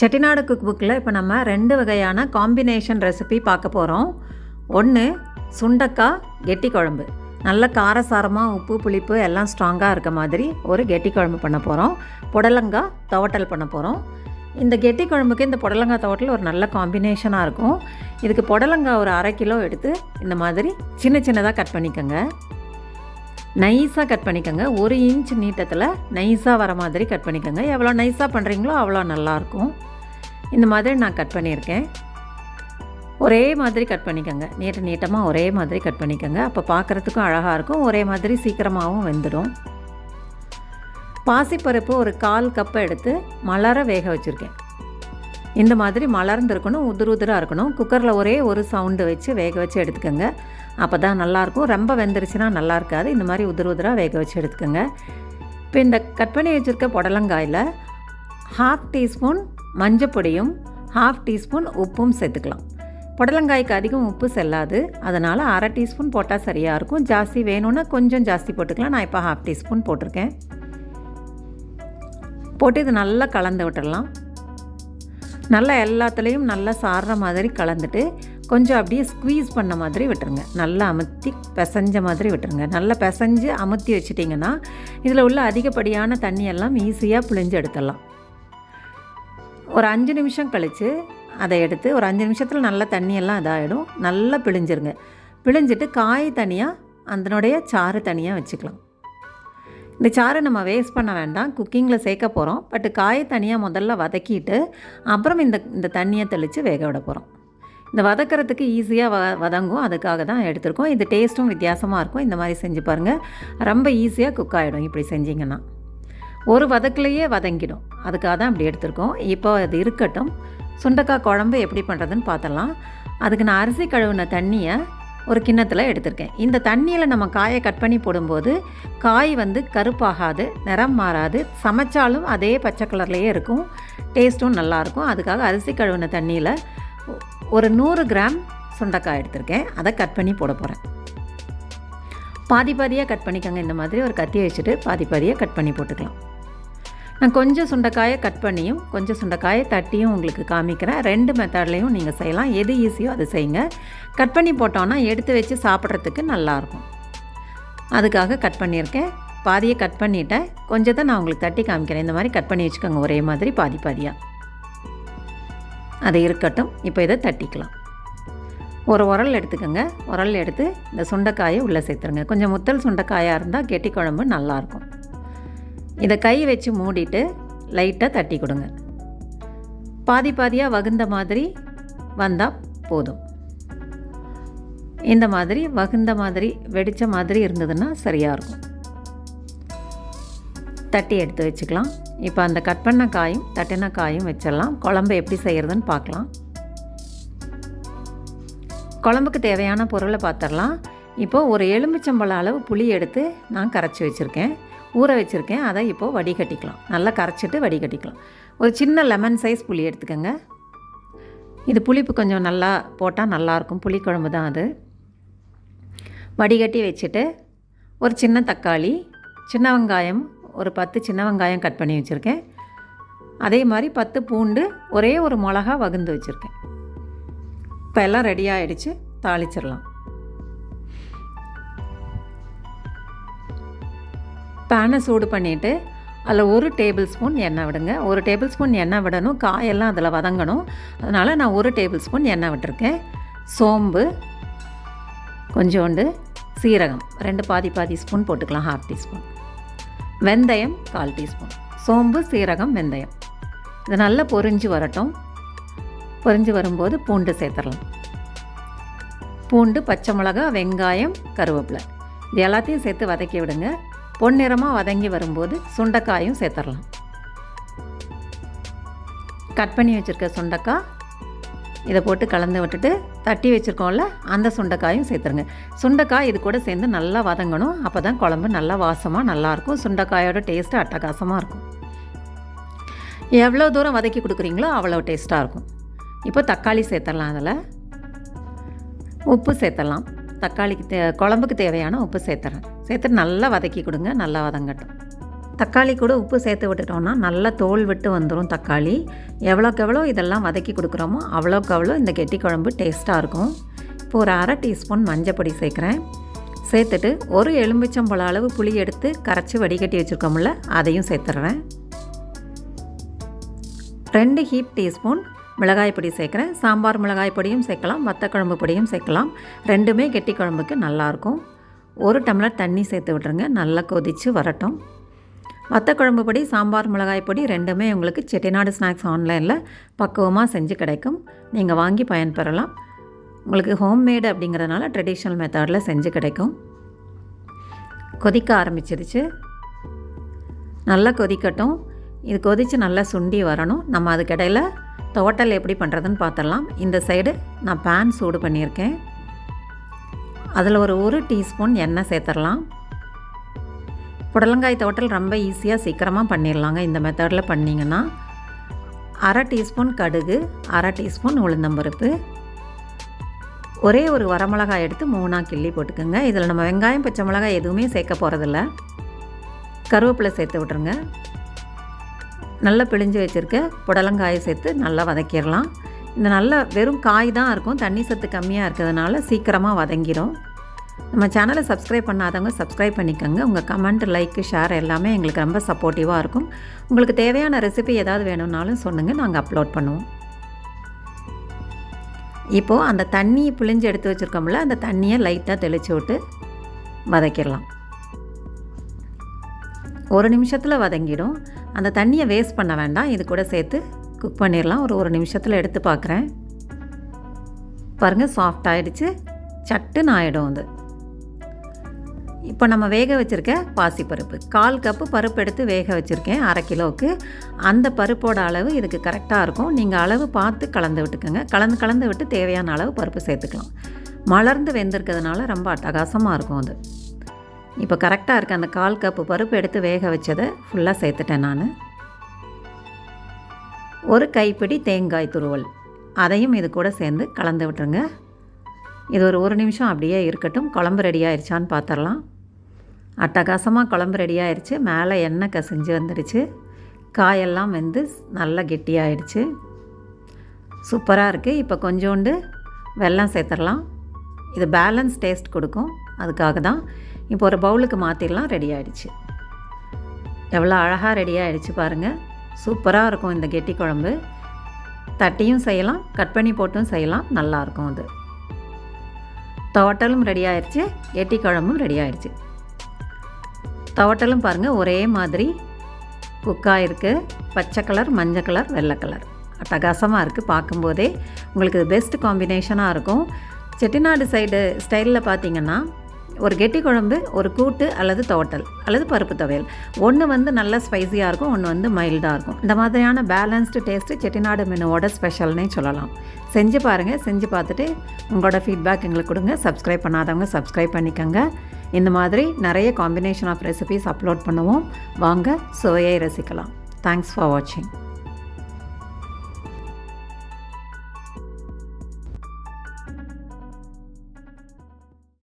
Chettinad cook புக்கில் இப்போ நம்ம 2 வகையான காம்பினேஷன் ரெசிபி பார்க்க போகிறோம். ஒன்று சுண்டக்காய் கெட்டி குழம்பு, நல்ல காரசாரமாக உப்பு புளிப்பு எல்லாம் ஸ்ட்ராங்காக இருக்க மாதிரி ஒரு கெட்டி குழம்பு பண்ண போகிறோம். புடலங்காய் துவட்டல் பண்ண போகிறோம். இந்த கெட்டி குழம்புக்கு இந்த புடலங்காய் துவட்டல் ஒரு நல்ல காம்பினேஷனாக இருக்கும். இதுக்கு புடலங்காய் ஒரு 1/2 கிலோ எடுத்து இந்த மாதிரி சின்ன சின்னதாக கட் பண்ணிக்கோங்க. நைஸாக கட் பண்ணிக்கோங்க. 1 இன்ச் நீட்டத்தில் நைஸாக வர மாதிரி கட் பண்ணிக்கோங்க. எவ்வளோ நைஸாக பண்ணுறீங்களோ அவ்வளோ நல்லாயிருக்கும். இந்த மாதிரி நான் கட் பண்ணியிருக்கேன். ஒரே மாதிரி கட் பண்ணிக்கோங்க. நீட்டமாக ஒரே மாதிரி கட் பண்ணிக்கோங்க. அப்போ பார்க்குறதுக்கும் அழகாக இருக்கும், ஒரே மாதிரி சீக்கிரமாகவும் வெந்துடும். பாசிப்பருப்பு ஒரு 1/4 கப் எடுத்து மலர வேக வச்சுருக்கேன். இந்த மாதிரி மலர்ந்துருக்கணும், உதிராக இருக்கணும். குக்கரில் ஒரே ஒரு சவுண்டு வச்சு வேக வச்சு எடுத்துக்கோங்க. அப்போ தான் நல்லாயிருக்கும். ரொம்ப வெந்துருச்சுன்னா நல்லா இருக்காது. இந்த மாதிரி உதிராக வேக வச்சு எடுத்துக்கோங்க. இப்போ இந்த கட் பண்ணி வச்சுருக்க புடலங்காயில் 1/2 டீஸ்பூன் மஞ்சப்பொடியும் 1/2 டீஸ்பூன் உப்பும் சேர்த்துக்கலாம். புடலங்காய்க்கு அதிகம் உப்பு செல்லாது, அதனால் 1/2 டீஸ்பூன் போட்டால் சரியாக இருக்கும். ஜாஸ்தி வேணும்னா கொஞ்சம் ஜாஸ்தி போட்டுக்கலாம். நான் இப்போ 1/2 டீஸ்பூன் போட்டிருக்கேன். போட்டு இது நல்லா கலந்து விட்டுடலாம். நல்லா எல்லாத்துலேயும் நல்லா சாறுற மாதிரி கலந்துட்டு கொஞ்சம் அப்படியே ஸ்க்வீஸ் பண்ண மாதிரி விட்டுருங்க. நல்லா அமுத்தி பிசைஞ்ச மாதிரி விட்டுருங்க. நல்லா பிசைஞ்சு அமுத்தி வச்சிட்டிங்கன்னா இதில் உள்ள அதிகப்படியான தண்ணியெல்லாம் ஈஸியாக பிழிஞ்சு எடுத்துடலாம். ஒரு 5 நிமிஷம் கழித்து அதை எடுத்து ஒரு 5 நிமிஷத்தில் நல்லா தண்ணியெல்லாம் இதாகிடும். நல்லா பிழிஞ்சிருங்க. பிழிஞ்சிட்டு காய் தனியாக அதனுடைய சாறு தனியாக வச்சுக்கலாம். இந்த சாறை நம்ம வேஸ்ட் பண்ண வேண்டாம், குக்கிங்கில் சேர்க்க போகிறோம். பட் காயை தனியாக முதல்ல வதக்கிட்டு அப்புறம் இந்த தண்ணியை தெளித்து வேக விட போகிறோம். இந்த வதக்கிறதுக்கு ஈஸியாக வதங்கும், அதுக்காக தான் எடுத்துருக்கோம். இது டேஸ்ட்டும் வித்தியாசமாக இருக்கும். இந்த மாதிரி செஞ்சு பாருங்கள், ரொம்ப ஈஸியாக குக் ஆகிடும். இப்படி செஞ்சிங்கன்னா ஒரு வதக்குலையே வதங்கிடும். அதுக்காக தான் அப்படி எடுத்துருக்கோம். இப்போ அது இருக்கட்டும். சுண்டக்காய் குழம்பு எப்படி பண்ணுறதுன்னு பார்த்தலாம். அதுக்கு நான் அரிசி கழுவின தண்ணியை ஒரு கிண்ணத்தில் எடுத்திருக்கேன். இந்த தண்ணியில் நம்ம காயை கட் பண்ணி போடும்போது காய் கருப்பாகாது, நிறம் மாறாது, சமைச்சாலும் அதே பச்சை கலர்லேயே இருக்கும், டேஸ்ட்டும் நல்லாயிருக்கும். அதுக்காக அரிசி கழுவின தண்ணியில் ஒரு 100 கிராம் சுண்டைக்காய் எடுத்திருக்கேன். அதை கட் பண்ணி போட போகிறேன். பாதியாக கட் பண்ணிக்கோங்க. இந்த மாதிரி ஒரு கத்தி வச்சுட்டு பாதியாக கட் பண்ணி போட்டுக்கலாம். நான் கொஞ்சம் சுண்டைக்காயை கட் பண்ணியும் கொஞ்சம் சுண்டைக்காயை தட்டியும் உங்களுக்கு காமிக்கிறேன். 2 மெத்தட்லேயும் நீங்கள் செய்யலாம். எது ஈஸியோ அது செய்யுங்க. கட் பண்ணி போட்டோன்னா எடுத்து வச்சு சாப்பிட்றதுக்கு நல்லாயிருக்கும். அதுக்காக கட் பண்ணியிருக்கேன். பாதியை கட் பண்ணிவிட்டேன். கொஞ்சத்தை நான் உங்களுக்கு தட்டி காமிக்கிறேன். இந்த மாதிரி கட் பண்ணி வச்சுக்கோங்க, ஒரே மாதிரி பாதியாக. அது இருக்கட்டும். இப்போ இதை தட்டிக்கலாம். ஒரு உரல் எடுத்துக்கோங்க. உரல் எடுத்து இந்த சுண்டைக்காயை உள்ளே சேர்த்துருங்க. கொஞ்சம் முத்தல் சுண்டைக்காயாக இருந்தால் கெட்டி குழம்பு நல்லாயிருக்கும். இதை கை வச்சு மூடிட்டு லைட்டாக தட்டி கொடுங்க. பாதியாக வகுந்த மாதிரி வந்தால் போதும். இந்த மாதிரி வகுந்த மாதிரி வெடித்த மாதிரி இருந்ததுன்னா சரியாக இருக்கும். தட்டி எடுத்து வச்சுக்கலாம். இப்போ அந்த கட் பண்ண காயும் தட்டின காயும் வச்சிடலாம். குழம்பு எப்படி செய்கிறதுன்னு பார்க்கலாம். குழம்புக்கு தேவையான பொருளை பார்த்துடலாம். இப்போது ஒரு எலுமிச்சம்பழம் அளவு புளி எடுத்து நான் கரைச்சி வச்சுருக்கேன், ஊற வச்சுருக்கேன். அதை இப்போது வடிகட்டிக்கலாம். நல்லா கரைச்சிட்டு வடிகட்டிக்கலாம். ஒரு சின்ன லெமன் சைஸ் புளி எடுத்துக்கோங்க. இது புளிப்பு கொஞ்சம் நல்லா போட்டால் நல்லாயிருக்கும். புளிக்குழம்பு தான் அது. வடிகட்டி வச்சுட்டு ஒரு சின்ன தக்காளி, சின்ன வெங்காயம் ஒரு 10 சின்ன வெங்காயம் கட் பண்ணி வச்சுருக்கேன். அதே மாதிரி 10 பூண்டு, ஒரே ஒரு மிளகா வகுந்து வச்சுருக்கேன். இப்போ எல்லாம் ரெடியாகிடுச்சு. தாளிச்சிடலாம். பேனை சூடு பண்ணிவிட்டு அதில் 1 டேபிள் ஸ்பூன் எண்ணெய் விடுங்க. 1 டேபிள் ஸ்பூன் எண்ணெய் விடணும். காயெல்லாம் அதில் வதங்கணும். அதனால் நான் 1 டேபிள் ஸ்பூன் எண்ணெய் விட்டுருக்கேன். சோம்பு கொஞ்சோண்டு, சீரகம் 2 பாதி ஸ்பூன் போட்டுக்கலாம், 1/2 டீஸ்பூன். வெந்தயம் 1/4 டீஸ்பூன். சோம்பு, சீரகம், வெந்தயம் இது நல்லா பொரிஞ்சு வரட்டும். பொரிஞ்சு வரும்போது பூண்டு சேர்த்துடலாம். பூண்டு, பச்சை மிளகா, வெங்காயம், கருவேப்பிலை இது எல்லாத்தையும் சேர்த்து வதக்கி விடுங்க. பொன்னிறமாக வதங்கி வரும்போது சுண்டைக்காயும் சேர்த்துடலாம். கட் பண்ணி வச்சுருக்க சுண்டைக்காய் இதை போட்டு கலந்து விட்டுட்டு தட்டி வச்சுருக்கோம்ல அந்த சுண்டைக்காயும் சேர்த்துருங்க. சுண்டைக்காய் இது கூட சேர்ந்து நல்லா வதங்கணும். அப்போ தான் குழம்பு நல்லா வாசமாக நல்லாயிருக்கும். சுண்டைக்காயோட டேஸ்ட்டு அட்டகாசமாக இருக்கும். எவ்வளோ தூரம் வதக்கி கொடுக்குறீங்களோ அவ்வளோ டேஸ்ட்டாக இருக்கும். இப்போ தக்காளி சேர்த்துடலாம். அதில் உப்பு சேர்த்துடலாம். தக்காளிக்கு குழம்புக்கு தேவையான உப்பு சேர்த்துறேன். சேர்த்துட்டு நல்லா வதக்கி கொடுங்க. நல்லா வதங்கட்டும். தக்காளி கூட உப்பு சேர்த்து விட்டுட்டோம்னா நல்லா தோல் விட்டு வந்துடும் தக்காளி. எவ்வளோக்கு எவ்வளோ இதெல்லாம் வதக்கி கொடுக்குறோமோ அவ்வளோக்கு அவ்வளோ இந்த கெட்டி குழம்பு டேஸ்ட்டாக இருக்கும். இப்போ ஒரு 1/2 டீஸ்பூன் மஞ்சப்பொடி சேர்க்குறேன். சேர்த்துட்டு ஒரு எலும்பிச்சம்பழம் அளவு புளி எடுத்து கரைச்சி வடிகட்டி வச்சுருக்கோம்ல, அதையும் சேர்த்துட்றேன். 2 ஹீப் டீஸ்பூன் மிளகாய் பொடி சேர்க்குறேன். சாம்பார் மிளகாய் பொடியும் சேர்க்கலாம், வத்தக்குழம்பு பொடியும் சேர்க்கலாம். ரெண்டுமே கெட்டி குழம்புக்கு நல்லாயிருக்கும். 1 டம்ளர் தண்ணி சேர்த்து விட்ருங்க. நல்லா கொதித்து வரட்டும். வத்தக்குழம்பு பொடி, சாம்பார் மிளகாய் பொடி ரெண்டுமே உங்களுக்கு செட்டிநாடு ஸ்நாக்ஸ் ஆன்லைனில் பக்குவமாக செஞ்சு கிடைக்கும். நீங்கள் வாங்கி பயன்பெறலாம். உங்களுக்கு ஹோம்மேடு அப்படிங்கிறதுனால ட்ரெடிஷ்னல் மெத்தடில் செஞ்சு கிடைக்கும். கொதிக்க ஆரம்பிச்சிருச்சு. நல்லா கொதிக்கட்டும். இது கொதித்து நல்லா சுண்டி வரணும். நம்ம அதுக்கிடையில் துவட்டல் எப்படி பண்ணுறதுன்னு பார்த்துடலாம். இந்த சைடு நான் பேன் சூடு பண்ணியிருக்கேன். அதில் ஒரு 1 டீஸ்பூன் எண்ணெய் சேர்த்துடலாம். புடலங்காய் துவட்டல் ரொம்ப ஈஸியாக சீக்கிரமாக பண்ணிடலாங்க இந்த மெத்தடில் பண்ணிங்கன்னா. 1/2 டீஸ்பூன் கடுகு, 1/2 டீஸ்பூன் உளுந்தம்பருப்பு, ஒரே ஒரு வரமிளகாய் எடுத்து 3ஆக கிள்ளி போட்டுக்கோங்க. இதில் நம்ம வெங்காயம் பச்சை மிளகாய் எதுவுமே சேர்க்க போகிறதில்ல. கருவேப்பிலை சேர்த்து விட்ருங்க. நல்லா பிழிஞ்சு வச்சுருக்க புடலங்காயை சேர்த்து நல்லா வதக்கிடலாம். இந்த நல்ல வெறும் காய் தான் இருக்கும், தண்ணி சத்து கம்மியாக இருக்கிறதுனால சீக்கிரமாக வதங்கிடும். நம்ம சேனலை சப்ஸ்கிரைப் பண்ணாதவங்க சப்ஸ்கிரைப் பண்ணிக்கோங்க. உங்கள் கமெண்ட், லைக்கு, ஷேர் எல்லாமே எங்களுக்கு ரொம்ப சப்போர்ட்டிவாக இருக்கும். உங்களுக்கு தேவையான ரெசிபி ஏதாவது வேணும்னாலும் சொல்லுங்கள், நாங்கள் அப்லோட் பண்ணுவோம். இப்போது அந்த தண்ணியை பிழிஞ்சு எடுத்து வச்சுருக்கோம்ல, அந்த தண்ணியை லைட்டாக தெளித்து விட்டு வதக்கிடலாம். 1 நிமிஷத்தில் வதங்கிடும். அந்த தண்ணியை வேஸ்ட் பண்ண வேண்டாம். இது கூட சேர்த்து குக் பண்ணிடலாம். ஒரு 1 நிமிஷத்தில் எடுத்து பார்க்குறேன். பாருங்கள், சாஃப்ட் ஆகிடுச்சு. சட்டுன்னு ஆகிடும் அது. இப்போ நம்ம வேக வச்சுருக்க பாசிப்பருப்பு 1/4 கப்பு பருப்பு எடுத்து வேக வச்சுருக்கேன் 1/2 கிலோவுக்கு. அந்த பருப்போட அளவு இதுக்கு கரெக்டாக இருக்கும். நீங்கள் அளவு பார்த்து கலந்து விட்டுக்கோங்க. கலந்து விட்டு தேவையான அளவு பருப்பு சேர்த்துக்கலாம். மலர்ந்து வெந்திருக்கிறதுனால ரொம்ப அட்டகாசமாக இருக்கும் அது. இப்போ கரெக்டாக இருக்குது. அந்த 1/4 கப்பு பருப்பு எடுத்து வேக வச்சதை ஃபுல்லாக சேர்த்துட்டேன் நான். 1 கைப்பிடி தேங்காய் துருவல், அதையும் இது கூட சேர்ந்து கலந்து விட்டுருங்க. இது ஒரு 1 நிமிஷம் அப்படியே இருக்கட்டும். குழம்பு ரெடி ஆயிடுச்சான்னு பார்த்துடலாம். அட்டகாசமாக குழம்பு ரெடி ஆயிடுச்சு. மேலே எண்ணெய் கசிஞ்சு வந்துடுச்சு. காயெல்லாம் வெந்து நல்லா கெட்டியாகிடுச்சு. சூப்பராக இருக்குது. இப்போ கொஞ்சோண்டு வெல்லம் சேர்த்துடலாம். இது பேலன்ஸ் டேஸ்ட் கொடுக்கும், அதுக்காக தான். இப்போ ஒரு பவுலுக்கு மாற்றிடலாம். ரெடி ஆகிடுச்சு. எவ்வளோ அழகாக ரெடி ஆகிடுச்சு பாருங்கள். சூப்பராக இருக்கும் இந்த கெட்டி குழம்பு. தட்டியும் செய்யலாம், கட் பண்ணி போட்டும் செய்யலாம். நல்லாயிருக்கும் அது. துவட்டலும் ரெடி ஆயிடுச்சு, கெட்டி குழம்பும் ரெடி ஆயிடுச்சு. துவட்டலும் பாருங்கள் ஒரே மாதிரி குக்காக இருக்குது. பச்சை கலர், மஞ்சள் கலர், வெள்ளை கலர். அட்டகாசமாக இருக்குது. பார்க்கும்போதே உங்களுக்கு இது பெஸ்ட் காம்பினேஷனாக இருக்கும். செட்டிநாடு சைடு ஸ்டைலில் பார்த்திங்கன்னா ஒரு கெட்டி குழம்பு, ஒரு கூட்டு அல்லது துவட்டல் அல்லது பருப்பு துவையல். ஒன்று நல்லா ஸ்பைஸியாக இருக்கும், ஒன்று மைல்டாக இருக்கும். இந்த மாதிரியான பேலன்ஸ்டு டேஸ்ட்டு செட்டிநாடு மெனுவோட ஸ்பெஷல்னே சொல்லலாம். செஞ்சு பாருங்கள். செஞ்சு பார்த்துட்டு உங்களோட ஃபீட்பேக் எங்களுக்கு கொடுங்க. சப்ஸ்கிரைப் பண்ணாதவங்க சப்ஸ்கிரைப் பண்ணிக்கோங்க. இந்த மாதிரி நிறைய காம்பினேஷன் ஆஃப் ரெசிபீஸ் அப்லோட் பண்ணுவோம். வாங்க சுவையை ரசிக்கலாம். தேங்க்ஸ் ஃபார் வாட்சிங்.